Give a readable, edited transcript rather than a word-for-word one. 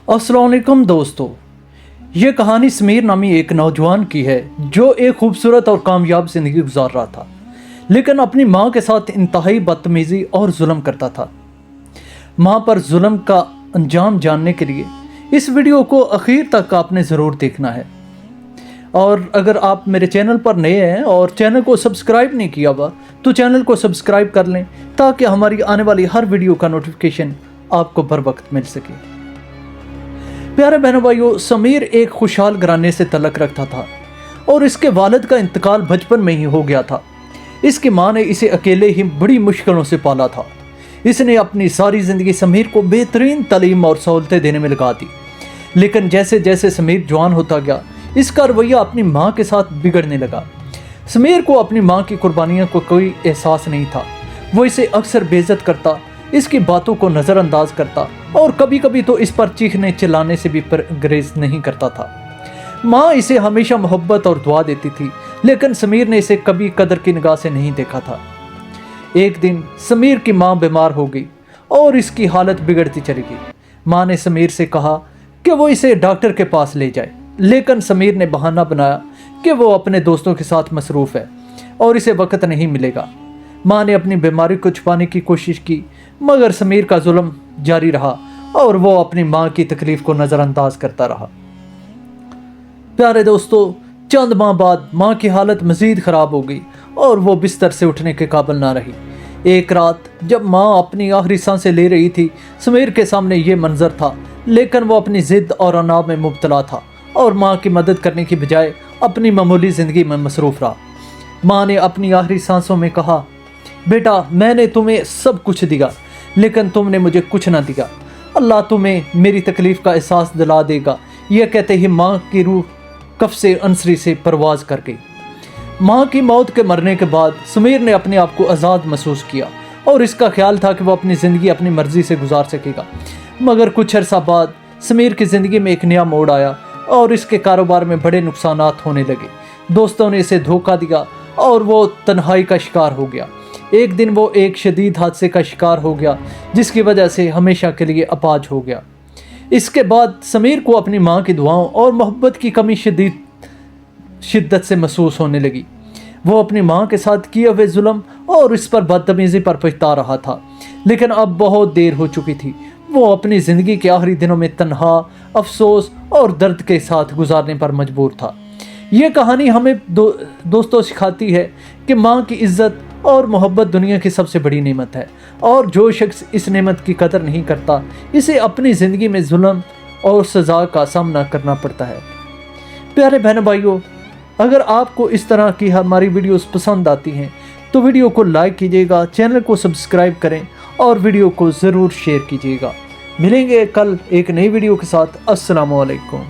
अस्सलाम वालेकुम दोस्तों, ये कहानी समीर नामी एक नौजवान की है जो एक खूबसूरत और कामयाब ज़िंदगी गुजार रहा था, लेकिन अपनी माँ के साथ इंतहाई बदतमीज़ी और जुल्म करता था। माँ पर जुल्म का अंजाम जानने के लिए इस वीडियो को आखिर तक आपने ज़रूर देखना है। और अगर आप मेरे चैनल पर नए हैं और चैनल को सब्सक्राइब नहीं किया हुआ तो चैनल को सब्सक्राइब कर लें ताकि हमारी आने वाली हर वीडियो का नोटिफिकेशन आपको बर वक्त मिल सके। प्यारे बहनों भाइयों, समीर एक खुशहाल घराने से तल्लुक़ रखता था और इसके वालिद का इंतकाल बचपन में ही हो गया था। इसकी माँ ने इसे अकेले ही बड़ी मुश्किलों से पाला था। इसने अपनी सारी ज़िंदगी समीर को बेहतरीन तालीम और सहूलतें देने में लगा दी, लेकिन जैसे जैसे समीर जवान होता गया इसका रवैया अपनी माँ के साथ बिगड़ने लगा। समीर को अपनी माँ की कुर्बानियों को कोई एहसास नहीं था। वो इसे अक्सर बेइज्जत करता, इसकी बातों को नज़रअंदाज करता और कभी कभी तो इस पर चीखने चिल्लाने से भी परहेज़ नहीं करता था। माँ इसे हमेशा मोहब्बत और दुआ देती थी, लेकिन समीर ने इसे कभी कदर की निगाह से नहीं देखा था। एक दिन समीर की माँ बीमार हो गई और इसकी हालत बिगड़ती चली गई। माँ ने समीर से कहा कि वो इसे डॉक्टर के पास ले जाए, लेकिन समीर ने बहाना बनाया कि वो अपने दोस्तों के साथ मसरूफ़ है और इसे वक्त नहीं मिलेगा। माँ ने अपनी बीमारी को छुपाने की कोशिश की, मगर समीर का जुल्म जारी रहा और वो अपनी माँ की तकलीफ़ को नज़रअंदाज करता रहा। प्यारे दोस्तों, चंद माह बाद माँ की हालत मज़ीद ख़राब हो गई और वो बिस्तर से उठने के काबिल ना रही। एक रात जब माँ अपनी आखिरी सांसें ले रही थी, समीर के सामने ये मंजर था, लेकिन वो अपनी ज़िद और अनाब में मुब्तला था और माँ की मदद करने की बजाय अपनी मामूली ज़िंदगी में मसरूफ़ रहा। माँ ने अपनी आखिरी सांसों में कहा, बेटा, मैंने तुम्हें सब कुछ दिया, लेकिन तुमने मुझे कुछ ना दिया। अल्लाह तुम्हें मेरी तकलीफ़ का एहसास दिला देगा। यह कहते ही माँ की रूह कफ से अंसरी से परवाज़ कर गई। माँ की मौत के मरने के बाद समीर ने अपने आप को आज़ाद महसूस किया और इसका ख्याल था कि वह अपनी ज़िंदगी अपनी मर्ज़ी से गुजार सकेगा। मगर कुछ अर्सा बाद समीर की ज़िंदगी में एक नया मोड़ आया और इसके कारोबार में बड़े नुकसानात होने लगे। दोस्तों ने इसे धोखा दिया और वो तन्हाई का शिकार हो गया। एक दिन वो एक शदीद हादसे का शिकार हो गया, जिसकी वजह से हमेशा के लिए अपाज हो गया। इसके बाद समीर को अपनी माँ की दुआओं और मोहब्बत की कमी शिद्दत से महसूस होने लगी। वो अपनी माँ के साथ किए हुए जुल्म और इस पर बदतमीज़ी पर पछता रहा था, लेकिन अब बहुत देर हो चुकी थी। वो अपनी ज़िंदगी के आखिरी दिनों में तन्हा, अफसोस और दर्द के साथ गुजारने पर मजबूर था। ये कहानी हमें दोस्तों सिखाती है कि माँ की इज़्ज़त और मोहब्बत दुनिया की सबसे बड़ी नेमत है, और जो शख्स इस नेमत की कदर नहीं करता इसे अपनी ज़िंदगी में जुल्म और सज़ा का सामना करना पड़ता है। प्यारे बहन भाइयों, अगर आपको इस तरह की हमारी वीडियोस पसंद आती हैं तो वीडियो को लाइक कीजिएगा, चैनल को सब्सक्राइब करें और वीडियो को ज़रूर शेयर कीजिएगा। मिलेंगे कल एक नई वीडियो के साथ। अस्सलामु अलैकुम।